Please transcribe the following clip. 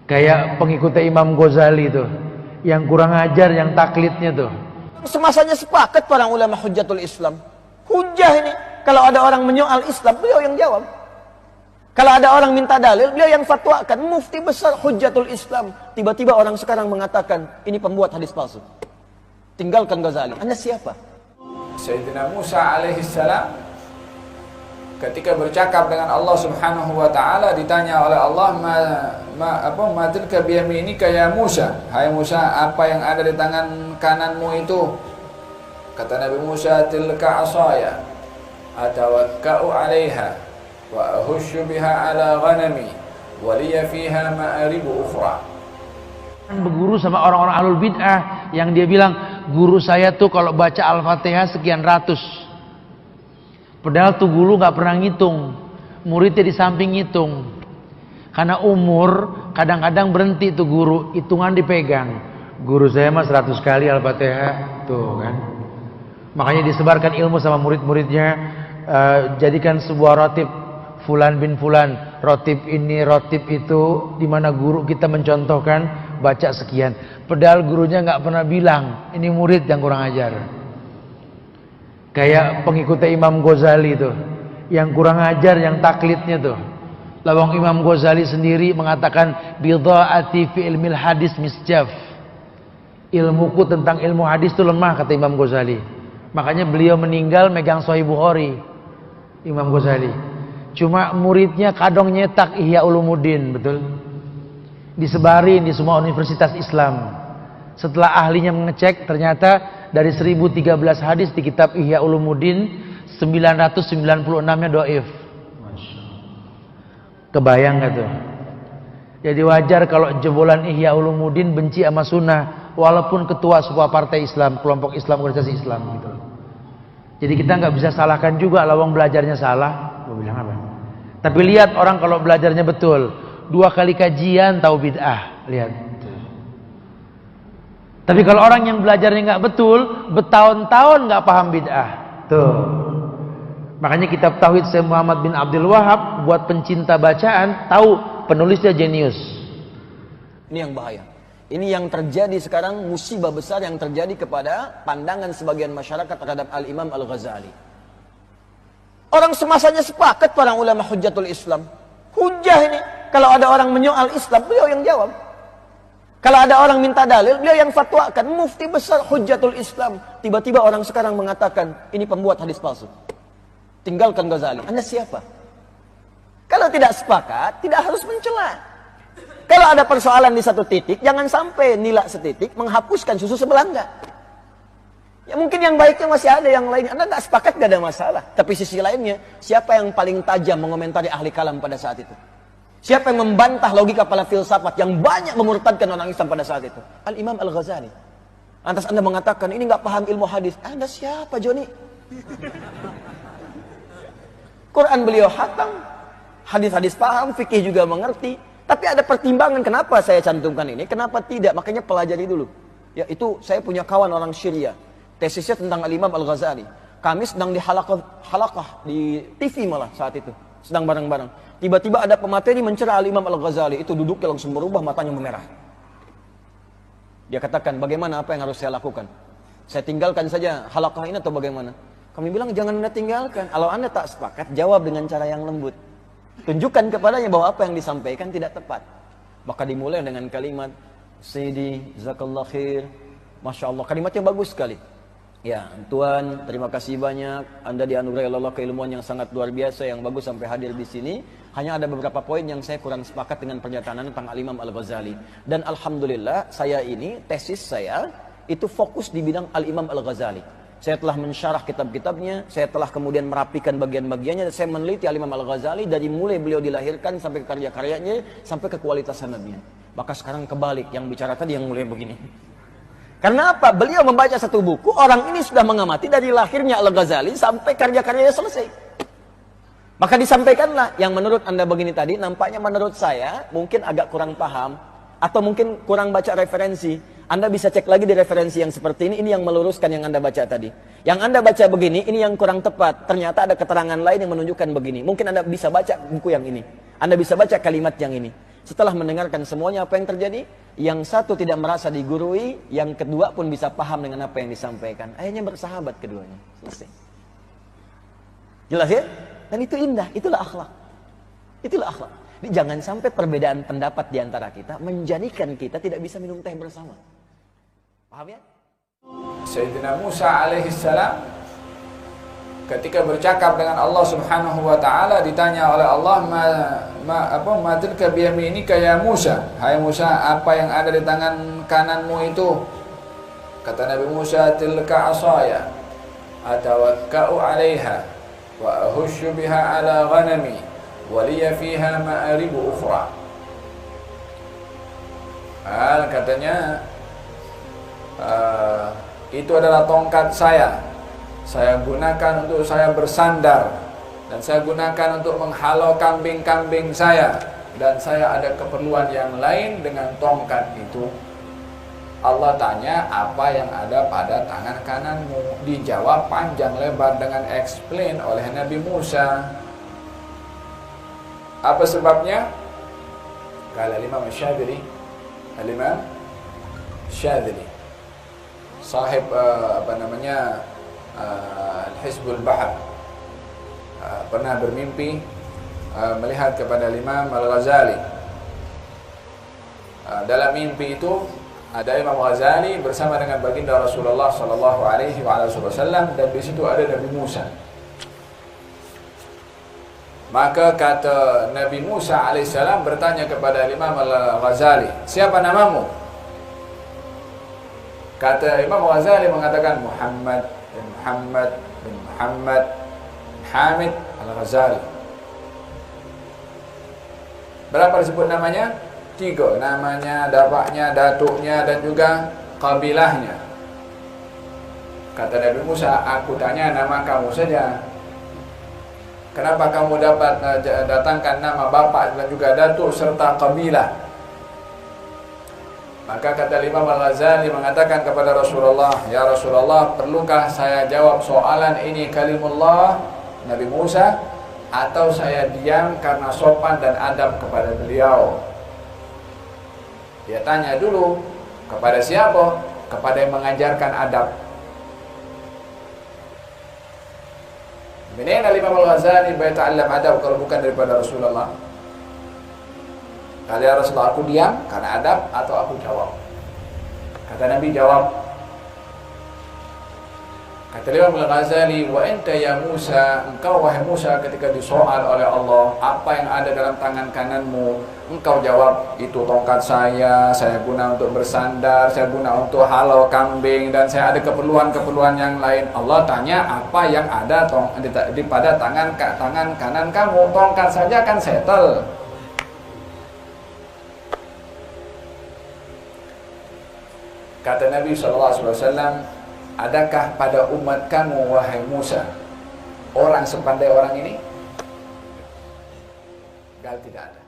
Kayak pengikutnya Imam Ghazali tuh, yang kurang ajar, yang taklidnya tuh. Semasanya sepakat para ulama Hujjatul Islam. Hujjah ini, kalau ada orang menyoal Islam, beliau yang jawab. Kalau ada orang minta dalil, beliau yang fatwakan. Mufti besar Hujjatul Islam. Tiba-tiba orang sekarang mengatakan, ini pembuat hadis palsu. Tinggalkan Ghazali. Anda siapa? Sayyidina Musa alaihissalam ketika bercakap dengan Allah Subhanahu wa taala, ditanya oleh Allah, ma tilka biyaminika ya Musa? Hai Musa, apa yang ada di tangan kananmu itu? Kata Nabi Musa, tilka asaya atawakka'u 'alaiha wa ahushu biha 'ala ghanami wa liya fiha ma'aribu ukhra. Berguru sama orang-orang ahlul bid'ah yang dia bilang, guru saya tuh kalau baca Al-Fatihah sekian ratus. Padahal tuh guru gak pernah ngitung, muridnya di samping ngitung. Karena umur kadang-kadang berhenti tuh guru, hitungan dipegang. Guru saya mah 100 kali Al-Fatihah, tuh kan. Makanya disebarkan ilmu sama murid-muridnya, jadikan sebuah rotib fulan bin fulan, rotib ini, rotib itu, di mana guru kita mencontohkan baca sekian. Padahal gurunya nggak pernah bilang, ini murid yang kurang ajar. Kayak pengikutnya Imam Ghazali tuh, yang kurang ajar, yang taklidnya tuh. Lawang Imam Ghazali sendiri mengatakan, bidha'ati fi ilmil hadis misjaf. Ilmuku tentang ilmu hadis itu lemah, kata Imam Ghazali. Makanya beliau meninggal megang Sahih Bukhari, Imam Ghazali. Cuma muridnya kadang nyetak Ihya Ulumuddin, betul? Disebarin di semua universitas Islam. Setelah ahlinya mengecek, ternyata dari 1013 hadis di kitab Ihya Ulumuddin, 996-nya dhaif. Kebayang gak tuh? Jadi wajar kalau jebolan Ihya Ulumuddin benci sama sunnah, walaupun ketua sebuah partai Islam, kelompok Islam, organisasi Islam gitu. Jadi kita nggak bisa salahkan juga, lawang belajarnya salah. Gue bilang apa? Tapi lihat orang kalau belajarnya betul, 2 kali kajian tahu bid'ah, lihat. Tapi kalau orang yang belajarnya nggak betul, bertahun-tahun nggak paham bid'ah, tuh. Makanya kitab Tauhid Syekh Muhammad bin Abdul Wahab buat pencinta bacaan, tahu penulisnya jenius. Ini yang bahaya. Ini yang terjadi sekarang, musibah besar yang terjadi kepada pandangan sebagian masyarakat terhadap Al-Imam Al-Ghazali. Orang semasanya sepakat para ulama Hujjatul Islam. Hujjah ini, kalau ada orang menyoal Islam, beliau yang jawab. Kalau ada orang minta dalil, beliau yang fatwakan. Mufti besar Hujjatul Islam. Tiba-tiba orang sekarang mengatakan, ini pembuat hadis palsu. Tinggalkan Ghazali. Anda siapa? Kalau tidak sepakat, tidak harus mencela. Kalau ada persoalan di satu titik, jangan sampai nilai setitik menghapuskan susu sebelah enggak. Ya mungkin yang baiknya masih ada, yang lain Anda nggak sepakat, nggak ada masalah. Tapi sisi lainnya, siapa yang paling tajam mengomentari ahli kalam pada saat itu? Siapa yang membantah logika para filsafat yang banyak memurtadkan orang Islam pada saat itu? Al-Imam Al-Ghazali. Lantas Anda mengatakan, ini nggak paham ilmu hadis. Anda siapa, Joni? Quran beliau hatam, hadis-hadis paham, fikih juga mengerti. Tapi ada pertimbangan kenapa saya cantumkan ini, kenapa tidak, makanya pelajari dulu. Ya itu saya punya kawan orang Syria, tesisnya tentang Al-Imam Al-Ghazali. Kami sedang di halaqah di TV malah saat itu, sedang bareng-bareng. Tiba-tiba ada pemateri mencela Al-Imam Al-Ghazali, itu duduknya langsung berubah, matanya memerah. Dia katakan, bagaimana apa yang harus saya lakukan? Saya tinggalkan saja halaqah ini atau bagaimana? Kami bilang, jangan Anda tinggalkan. Kalau Anda tak sepakat, jawab dengan cara yang lembut. Tunjukkan kepadanya bahwa apa yang disampaikan tidak tepat. Maka dimulai dengan kalimat Sayyidi, Jazakallah khair, Masya Allah, kalimatnya bagus sekali. Ya Tuhan, terima kasih banyak, Anda dianugerahi Allah keilmuan yang sangat luar biasa, yang bagus sampai hadir di sini. Hanya ada beberapa poin yang saya kurang sepakat dengan pernyataan tentang Al-Imam Al-Ghazali. Dan Alhamdulillah, saya ini, tesis saya itu fokus di bidang Al-Imam Al-Ghazali. Saya telah mensyarah kitab-kitabnya, saya telah kemudian merapikan bagian-bagiannya, saya meneliti Al-Imam Al-Ghazali dari mulai beliau dilahirkan sampai ke karya-karyanya, sampai ke kualitas sanadnya. Maka sekarang kebalik, yang bicara tadi yang mulai begini. Karena apa? Beliau membaca satu buku, orang ini sudah mengamati dari lahirnya Al-Ghazali sampai karya-karyanya selesai. Maka disampaikanlah, yang menurut Anda begini tadi, nampaknya menurut saya mungkin agak kurang paham, atau mungkin kurang baca referensi. Anda bisa cek lagi di referensi yang seperti ini yang meluruskan yang Anda baca tadi. Yang Anda baca begini, ini yang kurang tepat. Ternyata ada keterangan lain yang menunjukkan begini. Mungkin Anda bisa baca buku yang ini. Anda bisa baca kalimat yang ini. Setelah mendengarkan semuanya apa yang terjadi, yang satu tidak merasa digurui, yang kedua pun bisa paham dengan apa yang disampaikan. Akhirnya bersahabat keduanya. Selesai. Jelas ya? Dan itu indah, itulah akhlak. Itulah akhlak. Jadi jangan sampai perbedaan pendapat di antara kita menjadikan kita tidak bisa minum teh bersama. Paham ya? Sayyidina Musa alaihissalam ketika bercakap dengan Allah Subhanahu wa taala ditanya oleh Allah, ma tilka biyaminika ya Musa? Hai Musa, apa yang ada di tangan kananmu itu? Kata Nabi Musa, tilka asaya atawakka'u 'alaiha wa ahushu biha 'ala ghanami wa liya fiha ma'aribu ukhra. Katanya itu adalah tongkat saya gunakan untuk saya bersandar, dan saya gunakan untuk menghalau kambing-kambing saya, dan saya ada keperluan yang lain dengan tongkat itu. Allah tanya, apa yang ada pada tangan kananmu? Dijawab panjang lebar dengan explain oleh Nabi Musa. Apa sebabnya? Kala Imam Syadzili, Imam Syadzili sahib Al-Hizbul Bahar, pernah bermimpi melihat kepada Imam Al-Ghazali. Dalam mimpi itu ada Imam Ghazali bersama dengan baginda Rasulullah sallallahu alaihi wasallam, dan di situ ada Nabi Musa. Maka kata Nabi Musa alaihissalam bertanya kepada Imam Al-Ghazali, siapa namamu? Kata Imam Ghazali mengatakan Muhammad bin Muhammad Hamid Al-Ghazali. Berapa disebut namanya? 3. Namanya, bapaknya, datuknya, dan juga kabilahnya. Kata Nabi Musa, aku tanya nama kamu saja. Kenapa kamu dapat datangkan nama bapak dan juga datuk serta kabilah? Maka kata Imam Al-Ghazali mengatakan kepada Rasulullah, ya Rasulullah, perlukah saya jawab soalan ini kalimullah Nabi Musa, atau saya diam karena sopan dan adab kepada beliau? Dia tanya dulu, kepada siapa? Kepada yang mengajarkan adab. Minna Imam Al-Ghazali bayta'allam adab kalau bukan daripada Rasulullah? Kali ya Rasulullah, aku diam karena adab atau aku jawab? Kata Nabi, jawab. Kata Imam Al-Ghazali, wa anta ya Musa, engkau wahai Musa ketika disoal oleh Allah, apa yang ada dalam tangan kananmu? Engkau jawab, itu tongkat saya guna untuk bersandar, saya guna untuk halau kambing, dan saya ada keperluan-keperluan yang lain. Allah tanya, apa yang ada pada tangan kanan kamu? Tongkat saja kan settle. Kata Nabi SAW, adakah pada umat kamu, wahai Musa, orang sepandai orang ini? Tidak ada.